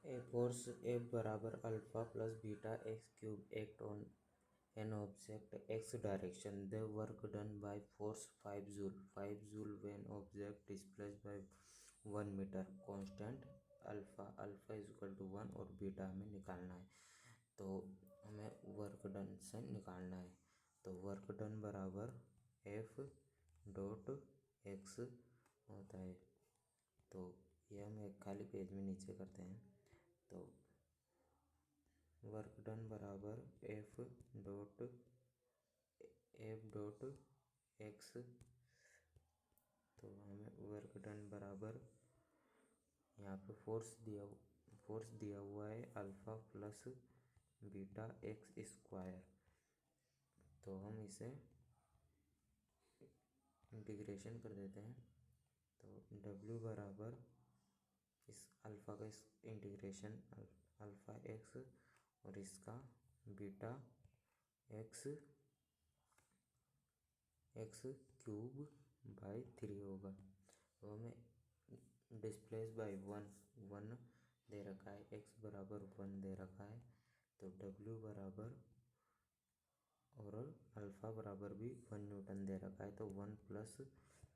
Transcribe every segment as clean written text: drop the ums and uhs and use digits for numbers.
A force F बराबर alpha plus beta x cube act on an object x direction. The work done by force 5 joule. 5 joule when object displaced by 1 meter. Constant alpha is equal to 1 और beta हमें निकालना है। तो हमें work done से निकालना है। तो वर्क डन बराबर एफ डॉट एक्स होता है। तो ये हम एक खाली पेज में नीचे करते हैं। तो वर्क डन बराबर एफ डॉट एक्स। तो हमें वर्क डन बराबर यहाँ पे फोर्स दिया हुआ है alpha plus beta x square. तो हम इसे इंटीग्रेशन कर देते हैं। तो W बराबर इस अल्फ़ा का इस इंटीग्रेशन अल्फ़ा एक्स और इसका बीटा एक्स क्यूब बाई 3 होगा। तो हमें डिस्प्लेस बाई वन दे रखा है, एक्स बराबर 1 दे रखा है। तो W बराबर और अल्फ़ा बराबर भी 1 न्यूटन दे रखा है। तो 1 प्लस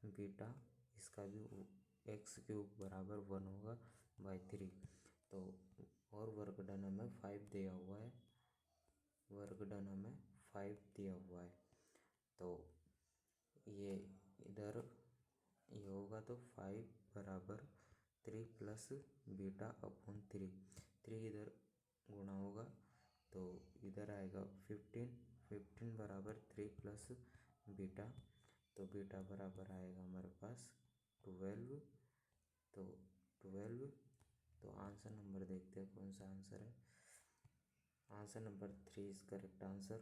बीटा इसका भी एक्स क्यूब बराबर 1 होगा बाई 3। तो और वर्क डन हमें 5 दिया हुआ है। वर्क डन हमें 5 दिया हुआ है। तो ये इधर ये होगा तो 5 बराबर 3 प्लस बीटा अपॉन 3 इधर गुणा होगा। तो इधर आएगा 15 बराबर 3 प्लस बीटा। तो बीटा बराबर आएगा हमारे पास 12। तो 12। तो आंसर नंबर देखते हैं कौन सा आंसर है। Answer number 3 is correct answer.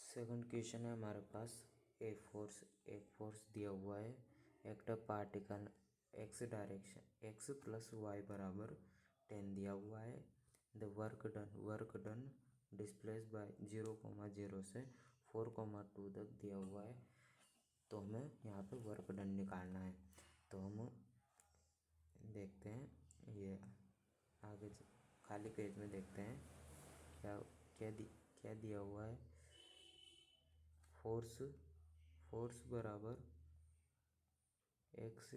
Second question है हमारे पास एक फोर्स दिया हुआ है। Act particle x direction x plus y बराबर 10 दिया हुआ है। The work done displace by 0,0 से 4,2 तक दिया हुआ है। तो हमें यहाँ पे वर्क डन निकालना है। तो हम देखते हैं ये आगे खाली पेज में देखते हैं क्या क्या दिया हुआ है। फोर्स बराबर x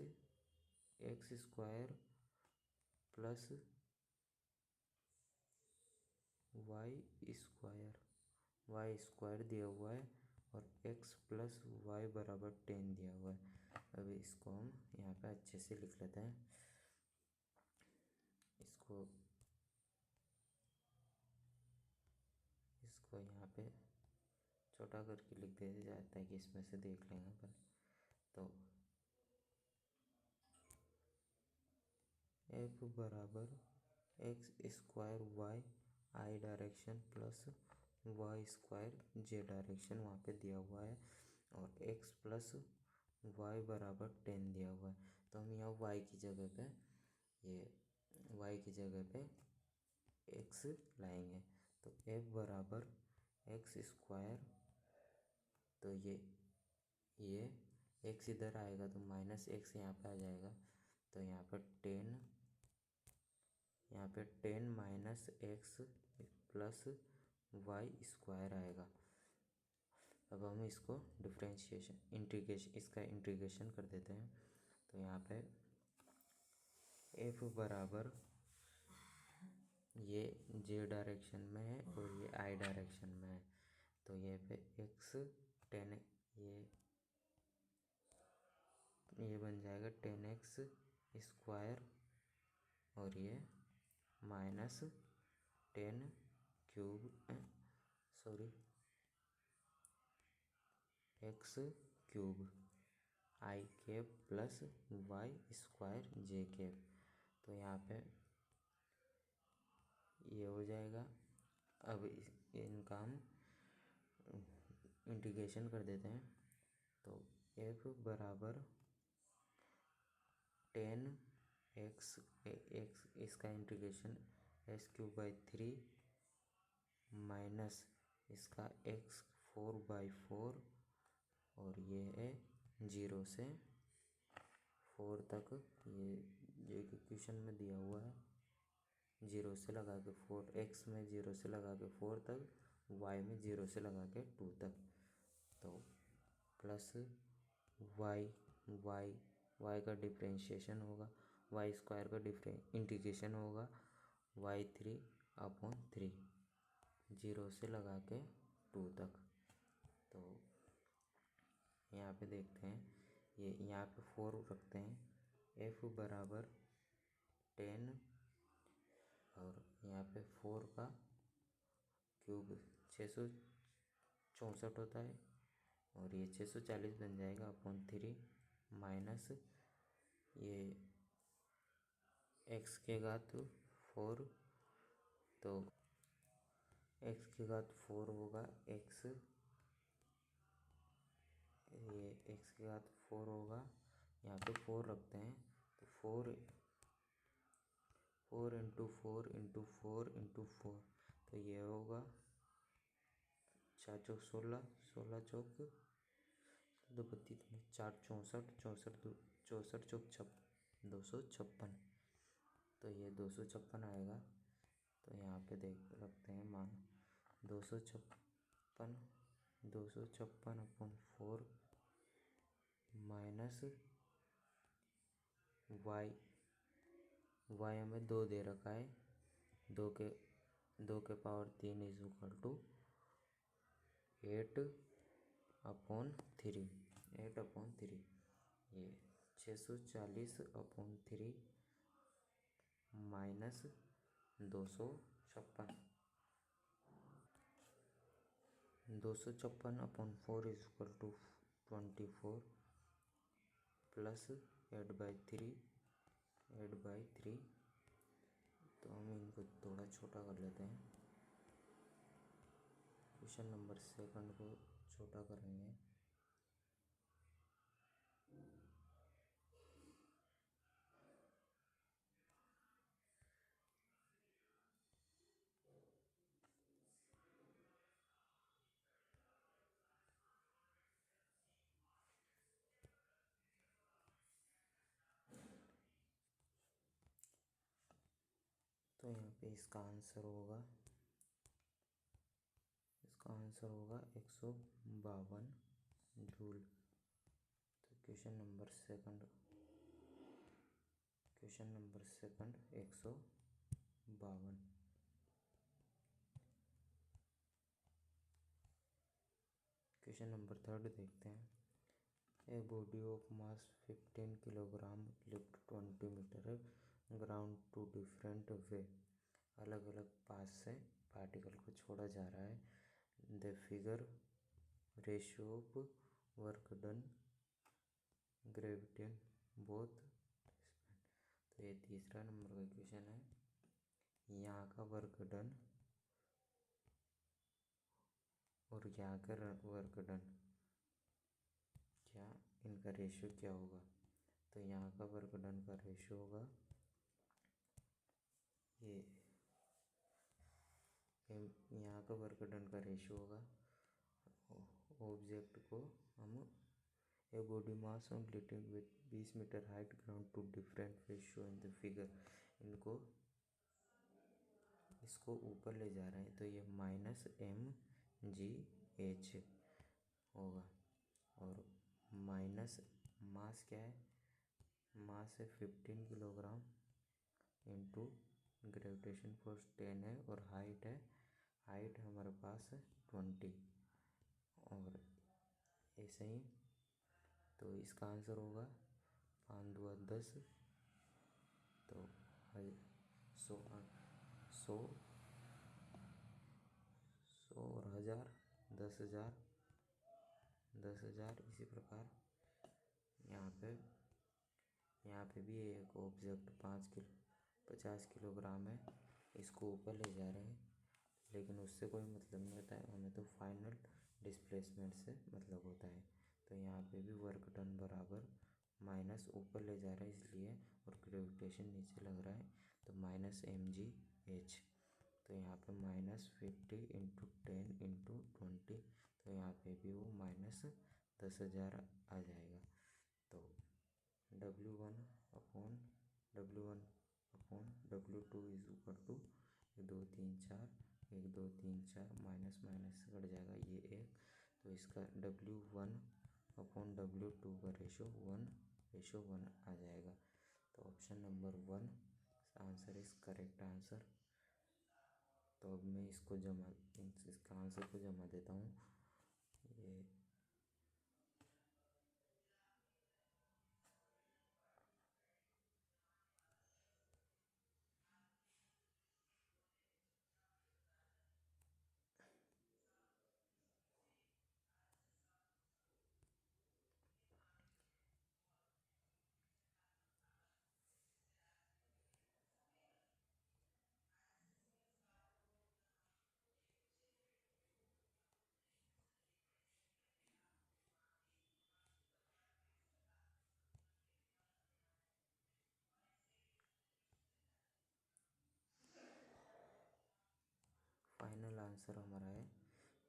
square plus y square दिया हुआ है और एक्स प्लस वाई बराबर 10 दिया हुआ है। अभी इसको हम यहाँ पे अच्छे से लिख लेते हैं। इसको यहाँ पे छोटा करके लिख दिया जाता है कि इसमें से देख लेंगे अपन। तो एफ बराबर एक्स स्क्वायर वाई आई डायरेक्शन प्लस वाई स्क्वायर जे डायरेक्शन वहाँ पे दिया हुआ है और एक्स प्लस वाई बराबर 10 दिया हुआ है। तो हम यहाँ वाई की जगह पे एक्स लाएंगे। तो एफ बराबर एक्स स्क्वायर। तो ये एक्स इधर आएगा तो माइनस एक्स यहाँ पे आ जाएगा। तो यहाँ पे 10 minus x plus y square आएगा। अब हम इसको इसका इंटीग्रेशन कर देते हैं। तो यहाँ पे एफ बराबर ये जे डायरेक्शन में है और ये आई डायरेक्शन में है। तो ये पे एक्स 10 ये बन जाएगा 10x स्क्वायर और ये माइनस 10 एक्स क्यूब आई कैप प्लस वाई स्क्वायर जे कैप। तो यहाँ पे ये हो जाएगा। अब इनका हम इंटीग्रेशन कर देते हैं। तो एफ बराबर 10x इसका integration x cube by 3 minus इसका एक्स 4/4 और ये है 0 से 4 तक, ये जो इक्वेशन में दिया हुआ है 0 से लगा के 4, x में 0 से लगा के 4 तक, y में 0 से लगा के 2 तक। तो प्लस वाई वाई वाई का डिफ्रेंशिएशन होगा, वाई स्क्वायर का इंटीग्रेशन होगा y3/3, 0 से लगा के 2 तक। तो यहाँ पे देखते हैं, ये यहाँ पे 4 रखते हैं, f बराबर 10, और यहाँ पे 4 का क्यूब 664 होता है, और ये 640 बन जाएगा अपॉन 3 माइनस ये x के घात 4, तो x के घात 4 होगा, ये x के घात 4 होगा, यहाँ पे 4 रखते हैं, तो 4 इंटू 4 इंटू 4 इंटू 4, तो ये होगा 4 चौक 16, 16 चौक 2 32, 4 64, 64 चौक 256, तो ये 256 आएगा। तो यहाँ पे देख रखते हैं मान 256 अपॉन 4 माइनस वाई हमें 2 दे रखा है, 2 के पावर 3 इज इक्वल टू 8/3, ये 640/3 minus 256, 256/4 is equal to 24 plus 8/3, तो हम इनको थोड़ा छोटा कर लेते हैं, क्वेश्चन नंबर 2 को छोटा करेंगे। तो यहाँ पे इसका आंसर होगा 152 जूल। तो question number second 152। Question number 3 देखते हैं। A body of mass 15 kilogram lift 20 metre ground to different way, अलग अलग पास से पार्टिकल को छोड़ा जा रहा है। The figure ratio of work done gravity both. तो ये तीसरा नंबर का क्वेश्चन है। यहाँ का वर्क डन और यहाँ का वर्क डन, क्या इनका रेशियो क्या होगा। तो यहाँ का वर्क डन का रेशियो होगा, ये यहाँ का वर्क डन का रेशियो होगा, ऑब्जेक्ट को हम a body mass on little with 20 metre height ground to different ratio in the figure, इसको ऊपर ले जा रहे हैं, तो ये -mgh होगा। और माइनस मास क्या है, मास है 15 किलोग्राम इंटू ग्रेविटेशन फोर्स 10 है, और हाइट हमारे पास 20, और ऐसे ही। तो इसका आंसर होगा 5 2 10, तो 100 और 1000 10,000 इसी प्रकार यहाँ पे भी एक ऑब्जेक्ट 50 किलोग्राम है, इसको ऊपर ले जा रहे हैं, लेकिन उससे कोई मतलब नहीं होता है, हमें तो फाइनल डिस्प्लेसमेंट से मतलब होता है। तो यहाँ पे भी वर्क डन बराबर माइनस ऊपर ले जा रहा है इसलिए, और ग्रेविटेशन नीचे लग रहा है, तो -mgh। तो यहाँ पे -50 इंटू 10 इंटू 20, तो यहाँ पे भी वो -10,000 आ जाएगा। तो W1 upon W1 upon W2 is equal to 1 2 3 4 minus minus cut जाएगा ये एक, तो इसका W1 अपॉन W2 का रेशो 1 आ जाएगा। तो option number 1 answer is correct answer. तो अब मैं इसका आंसर को जमा देता हूँ। ये फाइनल आंसर हमारा है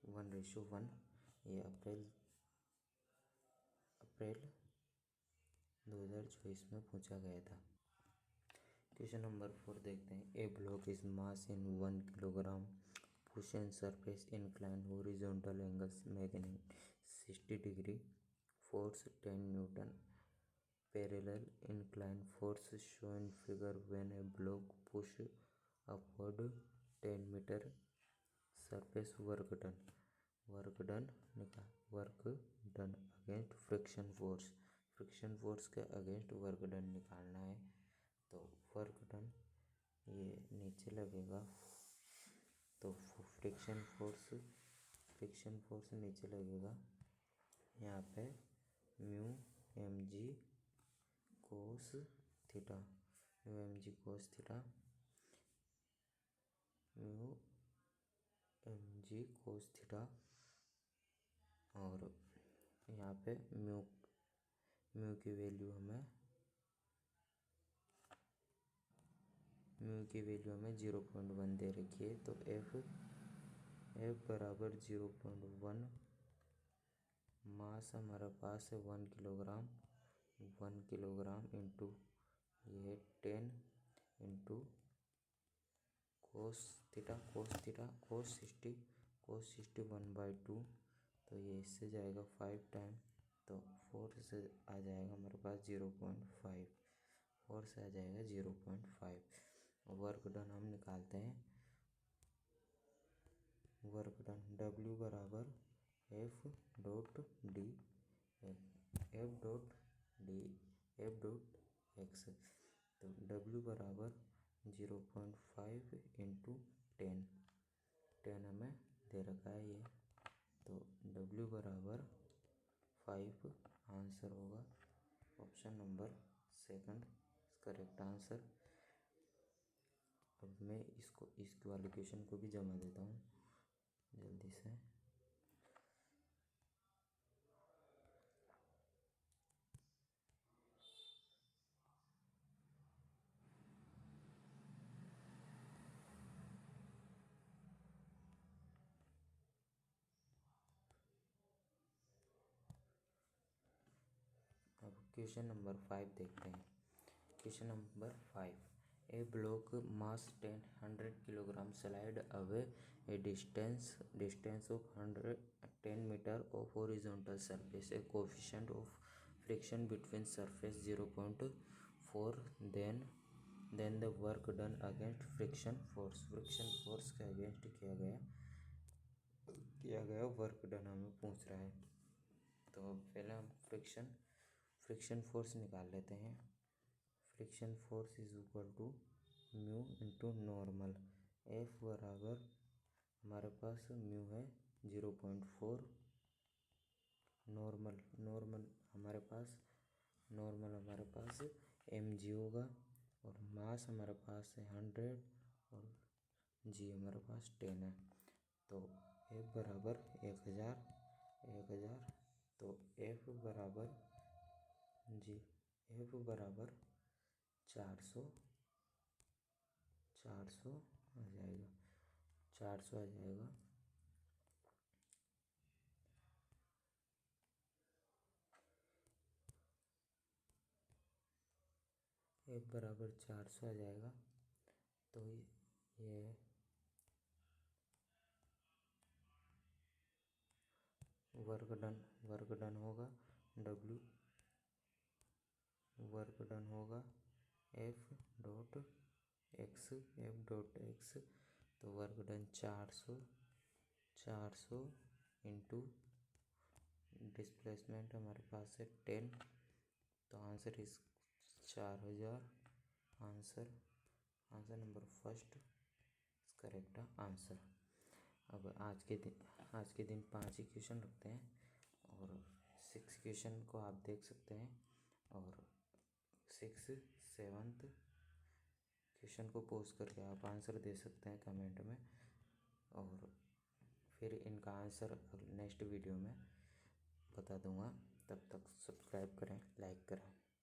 1:1। ये अप्रैल 2024 में पूछा गया था। क्वेश्चन नंबर 4 देखते हैं। A block is mass in 1 kilogram, push and surface incline horizontal angles making 60 degree, force 10 Newton, parallel incline force shown figure when a block push upward 10 meter, surface work done against friction force के against work done निकालना है। तो work done ये नीचे लगेगा, तो friction force नीचे लगेगा यहाँ पे mu M G cos theta, mu M G cos theta, mu M G cos theta. और यहाँ पे म्यू की वैल्यू हमें 0.1 दे रखी है। तो एफ बराबर 0.1, मास हमारे पास है 1 किलोग्राम इंटू ये 10 इंटू कोस सिक्सटी 1/2। तो ये इससे जाएगा 5 टाइम, तो फोर्स आ जाएगा हमारे पास 0.5, फोर्स आ जाएगा 0.5। वर्क डन हम निकालते हैं। वर्क डन W बराबर एफ डॉट एक्स। तो W बराबर 0.5 इंटू 10 हमें दे रखा है ये। तो W बराबर 5 आंसर होगा। Option number 2 correct answer. अब मैं इस वाले क्वेश्चन को भी जमा देता हूँ जल्दी से। अब क्वेश्चन नंबर 5 देखते हैं। Question number 5, a block mass 100 kilogram slide away a distance of 10 metre of horizontal surface, a coefficient of friction between surface 0.4, then the work done against friction force के अगेंस्ट किया गया work done हमें पूछ रहा है। तो पहले हम फ्रिक्शन फोर्स निकाल लेते हैं। Friction force is equal to mu into normal. F बराबर हमारे पास म्यू है 0.4, नॉर्मल हमारे पास एम जी होगा, और मास हमारे पास है 100 और जी हमारे पास 10 है। तो एफ बराबर 1000। तो एफ बराबर 400 आ जाएगा, 400 आ जाएगा। F बराबर 400 आ जाएगा। तो ये वर्क डन होगा W, वर्क डन होगा F डॉट x, तो वर्क डन 400 इंटू डिस्प्लेसमेंट हमारे पास है 10, तो आंसर इस 4000। Answer number first correct answer. अब आज के दिन 5 ही क्वेश्चन रखते हैं और 6 क्वेश्चन को आप देख सकते हैं और 6 7 क्वेश्चन को पोस्ट करके आप आंसर दे सकते हैं कमेंट में, और फिर इनका आंसर नेक्स्ट वीडियो में बता दूंगा। तब तक सब्सक्राइब करें, लाइक करें।